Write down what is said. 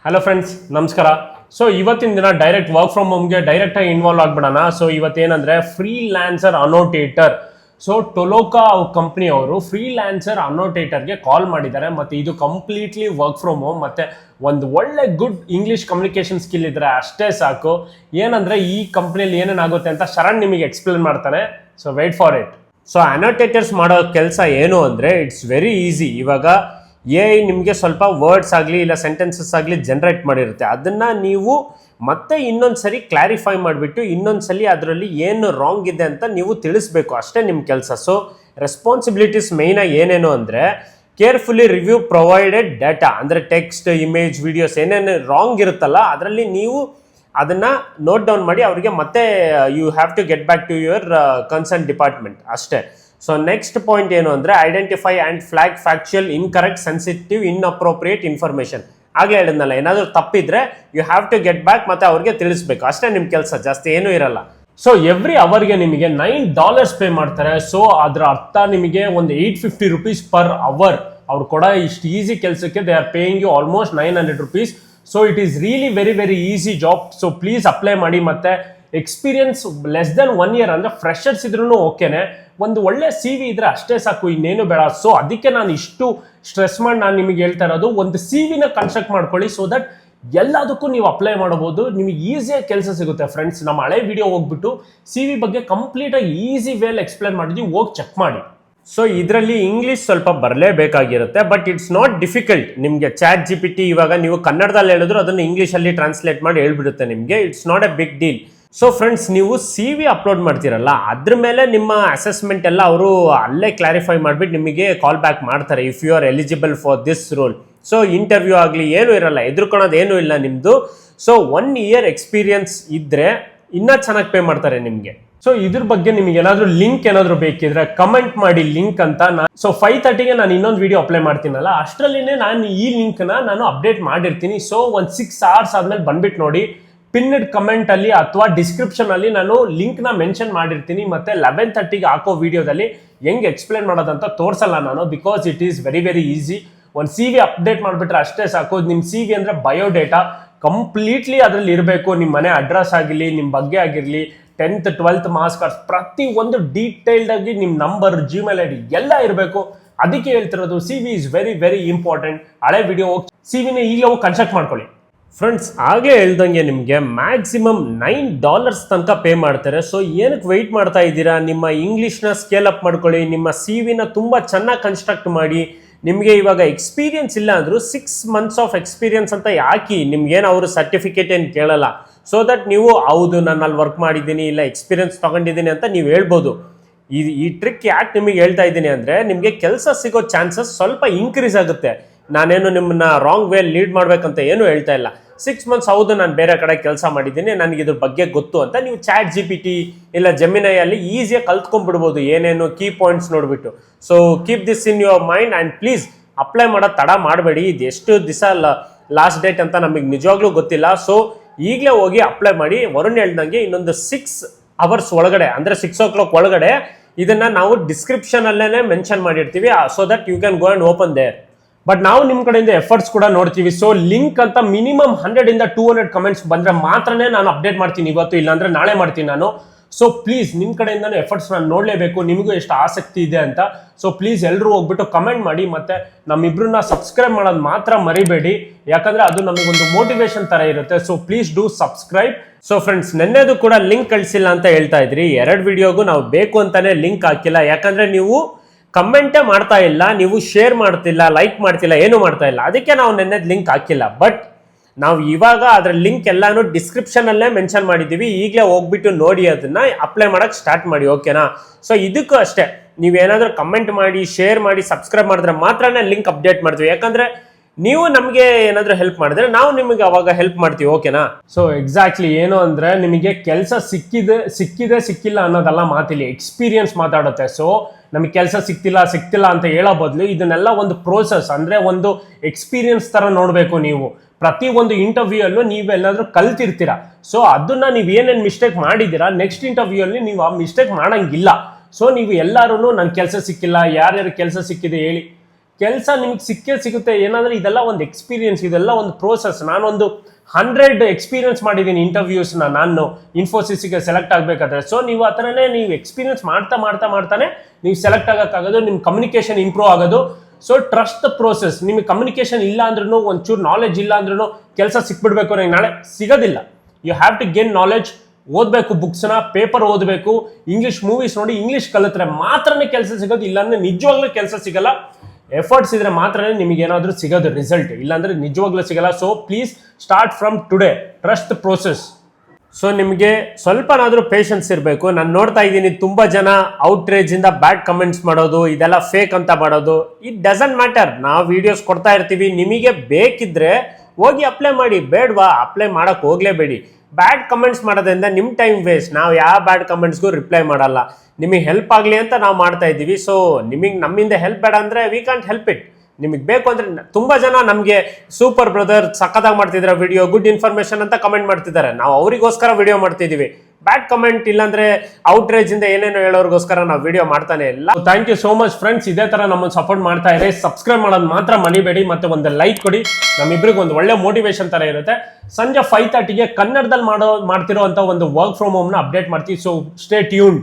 Hello friends, ನಮಸ್ಕಾರ. So ಇವತ್ತಿನ ದಿನ ಡೈರೆಕ್ಟ್ ವರ್ಕ್ ಫ್ರಮ್ ಹೋಮ್ಗೆ ಡೈರೆಕ್ಟಾಗಿ ಇನ್ವಾಲ್ವ್ ಆಗ್ಬಿಡೋಣ. ಸೊ ಇವತ್ತೇನಂದರೆ freelancer annotator. So Toloka company ಅವರು ಫ್ರೀಲ್ಯಾನ್ಸರ್ ಅನೋಟೇಟರ್ಗೆ ಕಾಲ್ ಮಾಡಿದ್ದಾರೆ. ಮತ್ತು ಇದು ಕಂಪ್ಲೀಟ್ಲಿ ವರ್ಕ್ ಫ್ರಮ್ ಹೋಮ್ ಮತ್ತು ಒಂದು ಒಳ್ಳೆ ಗುಡ್ ಇಂಗ್ಲೀಷ್ ಕಮ್ಯುನಿಕೇಷನ್ ಸ್ಕಿಲ್ ಇದ್ದರೆ ಅಷ್ಟೇ ಸಾಕು. ಏನಂದರೆ ಈ ಕಂಪ್ನಿಯಲ್ಲಿ ಏನೇನಾಗುತ್ತೆ ಅಂತ ಶರಣ್ ನಿಮಗೆ ಎಕ್ಸ್ಪ್ಲೇನ್ ಮಾಡ್ತಾನೆ. So wait for it. So annotators ಮಾಡೋ ಕೆಲಸ ಏನು ಅಂದರೆ ಇಟ್ಸ್ ವೆರಿ ಈಸಿ. ಇವಾಗ ನಿಮಗೆ ಸ್ವಲ್ಪ ವರ್ಡ್ಸ್ ಆಗಲಿ ಇಲ್ಲ ಸೆಂಟೆನ್ಸಸ್ ಆಗಲಿ ಜನ್ರೇಟ್ ಮಾಡಿರುತ್ತೆ. ಅದನ್ನು ನೀವು ಮತ್ತೆ ಇನ್ನೊಂದು ಸರಿ ಕ್ಲಾರಿಫೈ ಮಾಡಿಬಿಟ್ಟು ಇನ್ನೊಂದು ಸಲ ಅದರಲ್ಲಿ ಏನು ರಾಂಗ್ ಇದೆ ಅಂತ ನೀವು ತಿಳಿಸ್ಬೇಕು, ಅಷ್ಟೇ ನಿಮ್ಮ ಕೆಲಸ. ಸೊ ರೆಸ್ಪಾನ್ಸಿಬಿಲಿಟೀಸ್ ಮೇಯ್ನಾಗಿ ಏನೇನು ಅಂದರೆ ಕೇರ್ಫುಲಿ ರಿವ್ಯೂ ಪ್ರೊವೈಡೆಡ್ ಡೇಟಾ, ಅಂದರೆ ಟೆಕ್ಸ್ಟ್, ಇಮೇಜ್, ವಿಡಿಯೋಸ್ ಏನೇನು ರಾಂಗ್ ಇರುತ್ತಲ್ಲ ಅದರಲ್ಲಿ ನೀವು ಅದನ್ನು ನೋಟ್ ಡೌನ್ ಮಾಡಿ ಅವರಿಗೆ ಮತ್ತೆ you have to get back to your concern department ಅಷ್ಟೇ. ಸೊ ನೆಕ್ಸ್ಟ್ ಪಾಯಿಂಟ್ ಏನು ಅಂದರೆ identify and flag factual incorrect sensitive inappropriate information. ಆಗಲೇ ಹೇಳಿದ್ನಲ್ಲ, ಏನಾದರೂ ತಪ್ಪಿದ್ರೆ you have to get back ಮತ್ತು ಅವ್ರಿಗೆ ತಿಳಿಸ್ಬೇಕು, ಅಷ್ಟೇ ನಿಮ್ಮ ಕೆಲಸ, ಜಾಸ್ತಿ ಏನೂ ಇರಲ್ಲ. ಸೊ ಎವ್ರಿ ಅವರ್ಗೆ ನಿಮಗೆ $9 ಪೇ ಮಾಡ್ತಾರೆ. ಸೊ ಅದರ ಅರ್ಥ ನಿಮಗೆ ಒಂದು $850 ಪರ್ ಅವರ್. ಅವ್ರು ಕೂಡ ಇಷ್ಟು ಈಸಿ ಕೆಲಸಕ್ಕೆ they are paying you almost $900. So it is really very very easy job. So please apply ಮಾಡಿ. ಮತ್ತು ಎಕ್ಸ್ಪೀರಿಯನ್ಸ್ ಲೆಸ್ ದೆನ್ 1 year ಅಂದರೆ ಫ್ರೆಷರ್ಸ್ ಇದ್ರೂ ಓಕೆನೆ, ಒಂದು ಒಳ್ಳೆ CV ಇದ್ರೆ ಅಷ್ಟೇ ಸಾಕು, ಇನ್ನೇನು ಬೇಡ. ಸೊ ಅದಕ್ಕೆ ನಾನು ಇಷ್ಟು ಸ್ಟ್ರೆಸ್ ಮಾಡಿ ನಾನು ನಿಮಗೆ ಹೇಳ್ತಾ ಇರೋದು, ಒಂದು CV-ನ ಕನ್ಸ್ಟ್ರಕ್ಟ್ ಮಾಡ್ಕೊಳ್ಳಿ. ಸೊ ದಟ್ ಎಲ್ಲದಕ್ಕೂ ನೀವು ಅಪ್ಲೈ ಮಾಡಬಹುದು, ನಿಮಗೆ ಈಸಿಯಾಗಿ ಕೆಲಸ ಸಿಗುತ್ತೆ. ಫ್ರೆಂಡ್ಸ್, ನಮ್ಮ ಹಳೆ ವಿಡಿಯೋ ಹೋಗ್ಬಿಟ್ಟು CV ಬಗ್ಗೆ ಕಂಪ್ಲೀಟಾಗಿ ಈಸಿ ವೇಲ್ ಎಕ್ಸ್ಪ್ಲೇನ್ ಮಾಡಿದ್ವಿ, ಹೋಗಿ ಚೆಕ್ ಮಾಡಿ. ಸೊ ಇದರಲ್ಲಿ ಇಂಗ್ಲೀಷ್ ಸ್ವಲ್ಪ ಬರಲೇಬೇಕಾಗಿರುತ್ತೆ, ಬಟ್ ಇಟ್ಸ್ ನಾಟ್ ಡಿಫಿಕಲ್ಟ್. ನಿಮಗೆ ಚಾಟ್ GPT ಇವಾಗ ನೀವು ಕನ್ನಡದಲ್ಲಿ ಹೇಳಿದ್ರು ಅದನ್ನು ಇಂಗ್ಲೀಷಲ್ಲಿ ಟ್ರಾನ್ಸ್ಲೇಟ್ ಮಾಡಿ ಹೇಳ್ಬಿಡುತ್ತೆ ನಿಮಗೆ. It's not a big deal. So friends, ನೀವು CV ಅಪ್ಲೋಡ್ ಮಾಡ್ತೀರಲ್ಲ ಅದ್ರ ಮೇಲೆ ನಿಮ್ಮ ಅಸೆಸ್ಮೆಂಟ್ ಎಲ್ಲ ಅವರು ಅಲ್ಲೇ ಕ್ಲಾರಿಫೈ ಮಾಡಿಬಿಟ್ಟು ನಿಮಗೆ ಕಾಲ್ ಬ್ಯಾಕ್ ಮಾಡ್ತಾರೆ if you are eligible for this role. So interview ಆಗಲಿ ಏನೂ ಇರಲ್ಲ, ಎದುರ್ಕೊಳ್ಳೋದು ಏನೂ ಇಲ್ಲ ನಿಮ್ಮದು. ಸೊ 1 year ಎಕ್ಸ್ಪೀರಿಯನ್ಸ್ ಇದ್ದರೆ ಇನ್ನೂ ಚೆನ್ನಾಗಿ ಪೇ ಮಾಡ್ತಾರೆ ನಿಮಗೆ. ಸೊ ಇದ್ರ ಬಗ್ಗೆ ನಿಮಗೆ ಏನಾದರೂ ಲಿಂಕ್ ಏನಾದರೂ ಬೇಕಿದ್ರೆ ಕಮೆಂಟ್ ಮಾಡಿ ಲಿಂಕ್ ಅಂತ. ಸೊ 5:30ಗೆ ನಾನು ಇನ್ನೊಂದು ವಿಡಿಯೋ ಅಪ್ಲೈ ಮಾಡ್ತೀನಲ್ಲ, ಅಷ್ಟರಲ್ಲಿನೇ ನಾನು ಈ ಲಿಂಕ್ನ ನಾನು ಅಪ್ಡೇಟ್ ಮಾಡಿರ್ತೀನಿ. ಸೊ ಒಂದು 6 hours ಆದಮೇಲೆ ಬಂದ್ಬಿಟ್ಟು ನೋಡಿ, ಪಿನ್ಡ್ ಕಮೆಂಟ್ ಅಲ್ಲಿ ಅಥವಾ ಡಿಸ್ಕ್ರಿಪ್ಷನ್ ಅಲ್ಲಿ ನಾನು ಲಿಂಕ್ ನ ಮೆನ್ಷನ್ ಮಾಡಿರ್ತೀನಿ. ಮತ್ತೆ 11:30ಗೆ ಹಾಕೋ ವಿಡಿಯೋದಲ್ಲಿ ಹೆಂಗೆ ಎಕ್ಸ್ಪ್ಲೇನ್ ಮಾಡೋದಂತ ತೋರಿಸಲ್ಲ ನಾನು, because it is very very easy. ಒಂದು CV ಅಪ್ಡೇಟ್ ಮಾಡಿಬಿಟ್ರೆ ಅಷ್ಟೇ ಸಾಕು. ನಿಮ್ಮ CV ಅಂದರೆ ಬಯೋಡೇಟಾ ಕಂಪ್ಲೀಟ್ಲಿ ಅದರಲ್ಲಿ ಇರಬೇಕು. ನಿಮ್ಮ ಮನೆ ಅಡ್ರೆಸ್ ಆಗಿರಲಿ, ನಿಮ್ಮ ಬಗ್ಗೆ ಆಗಿರಲಿ, 10th 12th ಮಾರ್ಕ್ಸ್ ಕಾರ್ಡ್ಸ್, ಪ್ರತಿ ಒಂದು ಡೀಟೇಲ್ಡ್ ಆಗಿ ನಿಮ್ಮ ನಂಬರ್, Gmail ID ಎಲ್ಲ ಇರಬೇಕು. ಅದಕ್ಕೆ ಹೇಳ್ತಿರೋದು CV is very very important. ಹಳೆ ವಿಡಿಯೋ ಹೋಗಿ CV-ನ ಈಗಲೇ ಹೋಗಿ ಕನ್ಸಲ್ಟ್ ಮಾಡ್ಕೊಳ್ಳಿ. ಫ್ರೆಂಡ್ಸ್, ಆಗಲೇ ಹೇಳ್ದಂಗೆ ನಿಮಗೆ ಮ್ಯಾಕ್ಸಿಮಮ್ $9 ತನಕ ಪೇ ಮಾಡ್ತಾರೆ. ಸೊ ಏನಕ್ಕೆ ವೆಯ್ಟ್ ಮಾಡ್ತಾ ಇದ್ದೀರಾ? ನಿಮ್ಮ ಇಂಗ್ಲೀಷ್ನ ಸ್ಕೇಲ್ ಅಪ್ ಮಾಡ್ಕೊಳ್ಳಿ, ನಿಮ್ಮ CV-ನ ತುಂಬ ಚೆನ್ನಾಗಿ ಕನ್ಸ್ಟ್ರಕ್ಟ್ ಮಾಡಿ. ನಿಮಗೆ ಇವಾಗ ಎಕ್ಸ್ಪೀರಿಯನ್ಸ್ ಇಲ್ಲ ಅಂದರೂ 6 months ಆಫ್ ಎಕ್ಸ್ಪೀರಿಯನ್ಸ್ ಅಂತ ಯಾಕೆ, ನಿಮ್ಗೇನು ಅವರು ಸರ್ಟಿಫಿಕೇಟ್ ಏನು ಕೇಳಲ್ಲ. ಸೊ ದಟ್ ನೀವು ಹೌದು ನಾನು ಅಲ್ಲಿ ವರ್ಕ್ ಮಾಡಿದ್ದೀನಿ ಇಲ್ಲ ಎಕ್ಸ್ಪೀರಿಯನ್ಸ್ ತೊಗೊಂಡಿದ್ದೀನಿ ಅಂತ ನೀವು ಹೇಳ್ಬೋದು. ಈ ಟ್ರಿಕ್ ಯಾಕೆ ನಿಮಗೆ ಹೇಳ್ತಾ ಇದ್ದೀನಿ ಅಂದರೆ, ನಿಮಗೆ ಕೆಲಸ ಸಿಗೋ ಚಾನ್ಸಸ್ ಸ್ವಲ್ಪ ಇನ್ಕ್ರೀಸ್ ಆಗುತ್ತೆ. ನಾನೇನು ನಿಮ್ಮನ್ನ ರಾಂಗ್ ವೇ ಲೀಡ್ ಮಾಡ್ಬೇಕಂತ ಏನು ಹೇಳ್ತಾ ಇಲ್ಲ. 6 months ಹೌದು ನಾನು ಬೇರೆ ಕಡೆ ಕೆಲಸ ಮಾಡಿದ್ದೀನಿ, ನನಗೆ ಇದ್ರ ಬಗ್ಗೆ ಗೊತ್ತು ಅಂತ ನೀವು ಚಾಟ್ GPT ಇಲ್ಲ ಜೆಮಿನೈಯಲ್ಲಿ ಈಸಿಯಾಗಿ ಕಲ್ತ್ಕೊಂಡ್ಬಿಡ್ಬೋದು, ಏನೇನು ಕೀ ಪಾಯಿಂಟ್ಸ್ ನೋಡಿಬಿಟ್ಟು. So keep this in your mind and please apply ಮಾಡೋದು ತಡ ಮಾಡಬೇಡಿ. ಇದು ಎಷ್ಟು ದಿವಸ ಲಾಸ್ಟ್ ಡೇಟ್ ಅಂತ ನಮಗೆ ನಿಜವಾಗ್ಲೂ ಗೊತ್ತಿಲ್ಲ. ಸೊ ಈಗಲೇ ಹೋಗಿ ಅಪ್ಲೈ ಮಾಡಿ. ವರುಣ್ ಹೇಳ್ದಂಗೆ ಇನ್ನೊಂದು 6 hours ಒಳಗಡೆ ಅಂದರೆ 6 o'clock ಒಳಗಡೆ ಇದನ್ನು ನಾವು ಡಿಸ್ಕ್ರಿಪ್ಷನಲ್ಲೇ ಮೆನ್ಷನ್ ಮಾಡಿರ್ತೀವಿ. So that you can go and open there. But ನಾವು ನಿಮ್ಮ ಕಡೆಯಿಂದ ಎಫರ್ಟ್ಸ್ ಕೂಡ ನೋಡ್ತೀವಿ. ಸೊ ಲಿಂಕ್ ಅಂತ ಮಿನಿಮಮ್ 100 to 200 ಕಮೆಂಟ್ಸ್ ಬಂದರೆ ಮಾತ್ರನೇ ನಾನು ಅಪ್ಡೇಟ್ ಮಾಡ್ತೀನಿ ಇವತ್ತು, ಇಲ್ಲಾಂದರೆ ನಾಳೆ ಮಾಡ್ತೀನಿ ನಾನು. ಸೊ ಪ್ಲೀಸ್ ನಿಮ್ಮ ಕಡೆಯಿಂದನೂ ಎಫರ್ಟ್ಸ್ ನಾನು ನೋಡಲೇಬೇಕು, ನಿಮಗೂ ಎಷ್ಟು ಆಸಕ್ತಿ ಇದೆ ಅಂತ. ಸೊ ಪ್ಲೀಸ್ ಎಲ್ಲರೂ ಹೋಗ್ಬಿಟ್ಟು ಕಮೆಂಟ್ ಮಾಡಿ, ಮತ್ತು ನಮ್ಮಿಬ್ರನ್ನ ಸಬ್ಸ್ಕ್ರೈಬ್ ಮಾಡೋದು ಮಾತ್ರ ಮರಿಬೇಡಿ, ಯಾಕಂದರೆ ಅದು ನಮಗೊಂದು ಮೋಟಿವೇಶನ್ ಥರ ಇರುತ್ತೆ. So please do subscribe. So friends, ನೆನ್ನೆದು ಕೂಡ ಲಿಂಕ್ ಕಳಿಸಿಲ್ಲ ಅಂತ ಹೇಳ್ತಾ ಇದ್ರಿ. 2 ವಿಡಿಯೋಗೂ ನಾವು ಬೇಕು ಅಂತಾನೆ ಲಿಂಕ್ ಹಾಕಿಲ್ಲ, ಯಾಕಂದರೆ ನೀವು ಕಮೆಂಟೇ ಮಾಡ್ತಾ ಇಲ್ಲ, ನೀವು ಶೇರ್ ಮಾಡ್ತಿಲ್ಲ, ಲೈಕ್ ಮಾಡ್ತಿಲ್ಲ, ಏನು ಮಾಡ್ತಾ ಇಲ್ಲ. ಅದಕ್ಕೆ ನಾವು ನೆನ್ನೆದು ಲಿಂಕ್ ಹಾಕಿಲ್ಲ. ಬಟ್ ನಾವು ಇವಾಗ ಅದರ ಲಿಂಕ್ ಎಲ್ಲಾನು ಡಿಸ್ಕ್ರಿಪ್ಷನಲ್ಲೇ ಮೆನ್ಷನ್ ಮಾಡಿದ್ದೀವಿ. ಈಗಲೇ ಹೋಗ್ಬಿಟ್ಟು ನೋಡಿ, ಅದನ್ನು ಅಪ್ಲೈ ಮಾಡೋಕ್ಕೆ ಸ್ಟಾರ್ಟ್ ಮಾಡಿ, ಓಕೆನಾ? ಸೊ ಇದಕ್ಕೂ ಅಷ್ಟೇ, ನೀವೇನಾದರೂ ಕಮೆಂಟ್ ಮಾಡಿ, ಶೇರ್ ಮಾಡಿ, ಸಬ್ಸ್ಕ್ರೈಬ್ ಮಾಡಿದ್ರೆ ಮಾತ್ರನೇ ಲಿಂಕ್ ಅಪ್ಡೇಟ್ ಮಾಡ್ತೀವಿ. ಯಾಕಂದರೆ ನೀವು ನಮಗೆ ಏನಾದರೂ ಹೆಲ್ಪ್ ಮಾಡಿದ್ರೆ ನಾವು ನಿಮಗೆ ಅವಾಗ ಹೆಲ್ಪ್ ಮಾಡ್ತೀವಿ, ಓಕೆನಾ? ಸೊ ಎಕ್ಸಾಕ್ಟ್ಲಿ ಏನು ಅಂದರೆ, ನಿಮಗೆ ಕೆಲಸ ಸಿಕ್ಕಿಲ್ಲ ಅನ್ನೋದೆಲ್ಲ ಮಾತಿಲ್ಲ, ಎಕ್ಸ್ಪೀರಿಯನ್ಸ್ ಮಾತಾಡುತ್ತೆ. ಸೊ ನಮಗೆ ಕೆಲಸ ಸಿಕ್ತಿಲ್ಲ ಅಂತ ಹೇಳೋ ಬದಲು ಇದನ್ನೆಲ್ಲ ಒಂದು ಪ್ರೋಸೆಸ್, ಅಂದರೆ ಒಂದು ಎಕ್ಸ್ಪೀರಿಯನ್ಸ್ ಥರ ನೋಡಬೇಕು. ನೀವು ಪ್ರತಿ ಒಂದು ಇಂಟರ್ವ್ಯೂ ಅಲ್ಲೂ ನೀವೆಲ್ಲಾದರೂ ಕಲ್ತಿರ್ತೀರ. ಸೊ ಅದನ್ನು ನೀವು ಏನೇನು ಮಿಸ್ಟೇಕ್ ಮಾಡಿದ್ದೀರಾ ನೆಕ್ಸ್ಟ್ ಇಂಟರ್ವ್ಯೂ ಅಲ್ಲಿ ನೀವು ಆ ಮಿಸ್ಟೇಕ್ ಮಾಡೋಂಗಿಲ್ಲ. ಸೊ ನೀವು ಎಲ್ಲರೂ ನನ್ನ ಕೆಲಸ ಸಿಕ್ಕಿಲ್ಲ, ಯಾರ್ಯಾರು ಕೆಲಸ ಸಿಕ್ಕಿದೆ ಹೇಳಿ, ಕೆಲಸ ನಿಮಗೆ ಸಿಕ್ಕೇ ಸಿಗುತ್ತೆ. ಏನಂದ್ರೆ ಇದೆಲ್ಲ ಒಂದು ಎಕ್ಸ್ಪೀರಿಯನ್ಸ್, ಇದೆಲ್ಲ ಒಂದು ಪ್ರೋಸೆಸ್. ನಾನೊಂದು 100 ಎಕ್ಸ್ಪೀರಿಯನ್ಸ್ ಮಾಡಿದ್ದೀನಿ ಇಂಟರ್ವ್ಯೂಸ್ನ ನಾನು ಇನ್ಫೋಸಿಸ್ಗೆ ಸೆಲೆಕ್ಟ್ ಆಗಬೇಕಾದ್ರೆ. ಸೊ ನೀವು ಆ ಥರನೇ ನೀವು ಎಕ್ಸ್ಪೀರಿಯನ್ಸ್ ಮಾಡ್ತಾನೆ ನೀವು ಸೆಲೆಕ್ಟ್ ಆಗೋಕ್ಕಾಗೋದು, ನಿಮ್ಮ ಕಮ್ಯುನಿಕೇಷನ್ ಇಂಪ್ರೂವ್ ಆಗೋದು. So trust the process. ನಿಮಗೆ ಕಮ್ಯುನಿಕೇಷನ್ ಇಲ್ಲ ಅಂದ್ರೂ, ಒಂಚೂರು ನಾಲೆಜ್ ಇಲ್ಲ ಅಂದ್ರೂ ಕೆಲಸ ಸಿಕ್ಬಿಡ್ಬೇಕು ನನಗೆ ನಾಳೆ ಸಿಗೋದಿಲ್ಲ. You have to gain knowledge. ಓದಬೇಕು, ಬುಕ್ಸ್ನ ಪೇಪರ್ ಓದಬೇಕು, ಇಂಗ್ಲೀಷ್ ಮೂವೀಸ್ ನೋಡಿ ಇಂಗ್ಲೀಷ್ ಕಲಿತ್ರೆ ಮಾತ್ರನೇ ಕೆಲಸ ಸಿಗೋದು. ಇಲ್ಲಾಂದ್ರೆ ನಿಜವಾಗ್ಲೂ ಕೆಲಸ ಸಿಗಲ್ಲ. ಎಫರ್ಟ್ಸ್ ಇದ್ರೆ ಮಾತ್ರನೇ ನಿಮಗೆ ಏನಾದರೂ ಸಿಗೋದು ರಿಸಲ್ಟ್, ಇಲ್ಲಾಂದ್ರೆ ನಿಜವಾಗ್ಲೂ ಸಿಗಲ್ಲ. So please start from today, trust the process. So ನಿಮಗೆ ಸ್ವಲ್ಪನಾದರೂ ಪೇಷನ್ಸ್ ಇರಬೇಕು. ನಾನು ನೋಡ್ತಾ ಇದ್ದೀನಿ ತುಂಬ ಜನ ಔಟ್ರೇಜ್ ಇಂದ ಬ್ಯಾಡ್ ಕಮೆಂಟ್ಸ್ ಮಾಡೋದು, ಇದೆಲ್ಲ ಫೇಕ್ ಅಂತ ಮಾಡೋದು. It doesn't matter. ನಾವು ವಿಡಿಯೋಸ್ ಕೊಡ್ತಾ ಇರ್ತೀವಿ, ನಿಮಗೆ ಬೇಕಿದ್ರೆ ಹೋಗಿ ಅಪ್ಲೈ ಮಾಡಿ, ಬೇಡವಾ ಅಪ್ಲೈ ಮಾಡಕ್ಕೆ ಹೋಗ್ಲೇಬೇಡಿ. ಬ್ಯಾಡ್ ಕಮೆಂಟ್ಸ್ ಮಾಡೋದ್ರಿಂದ ನಿಮ್ಮ ಟೈಮ್ ವೇಸ್ಟ್. ನಾವು ಯಾವ ಬ್ಯಾಡ್ ಕಮೆಂಟ್ಸ್ಗೂ ರಿಪ್ಲೈ ಮಾಡಲ್ಲ. ನಿಮಗೆ ಹೆಲ್ಪ್ ಆಗಲಿ ಅಂತ ನಾವು ಮಾಡ್ತಾ ಇದ್ದೀವಿ. ಸೊ ನಿಮಗೆ ನಮ್ಮಿಂದ ಹೆಲ್ಪ್ ಬೇಡ ಅಂದರೆ ವಿ ಕಾಂಟ್ ಹೆಲ್ಪ್ ಇಟ್. ನಿಮಗೆ ಬೇಕು ಅಂದರೆ ತುಂಬ ಜನ ನಮಗೆ ಸೂಪರ್ ಬ್ರದರ್ ಸಖತ್ತಾಗಿ ಮಾಡ್ತಿದ್ದಾರೆ ವಿಡಿಯೋ, ಗುಡ್ ಇನ್ಫಾರ್ಮೇಷನ್ ಅಂತ ಕಮೆಂಟ್ ಮಾಡ್ತಿದ್ದಾರೆ. ನಾವು ಅವರಿಗೋಸ್ಕರ ವಿಡಿಯೋ ಮಾಡ್ತಿದ್ದೀವಿ. ಬ್ಯಾಡ್ ಕಮೆಂಟ್ ಇಲ್ಲಾಂದ್ರೆ ಔಟ್ರೇಜ್ ಇಂದ ಏನೇನೋ ಹೇಳೋರಿಗೋಸ್ಕರ ನಾವು ವಿಡಿಯೋ ಮಾಡ್ತಾನೆ ಇಲ್ಲ. Thank you so much friends. ಇದೇ ತರ ನಮ್ಮನ್ನು ಸಪೋರ್ಟ್ ಮಾಡ್ತಾ ಇರಿ. ಸಬ್ಸ್ಕ್ರೈಬ್ ಮಾಡೋದು ಮಾತ್ರ ಮರಿಬೇಡಿ, ಮತ್ತೆ ಒಂದು ಲೈಕ್ ಕೊಡಿ. ನಮ್ಮಿಬ್ಬರಿಗೆ ಒಂದು ಒಳ್ಳೆ ಮೋಟಿವೇಶನ್ ತರ ಇರುತ್ತೆ. ಸಂಜೆ 5:30ಗೆ ಕನ್ನಡದಲ್ಲಿ ಮಾಡ್ತಿರೋ ಅಂತ ಒಂದು ವರ್ಕ್ ಫ್ರಮ್ ಹೋಮ್ ನ ಅಪ್ಡೇಟ್ ಮಾಡ್ತೀವಿ. So stay tuned.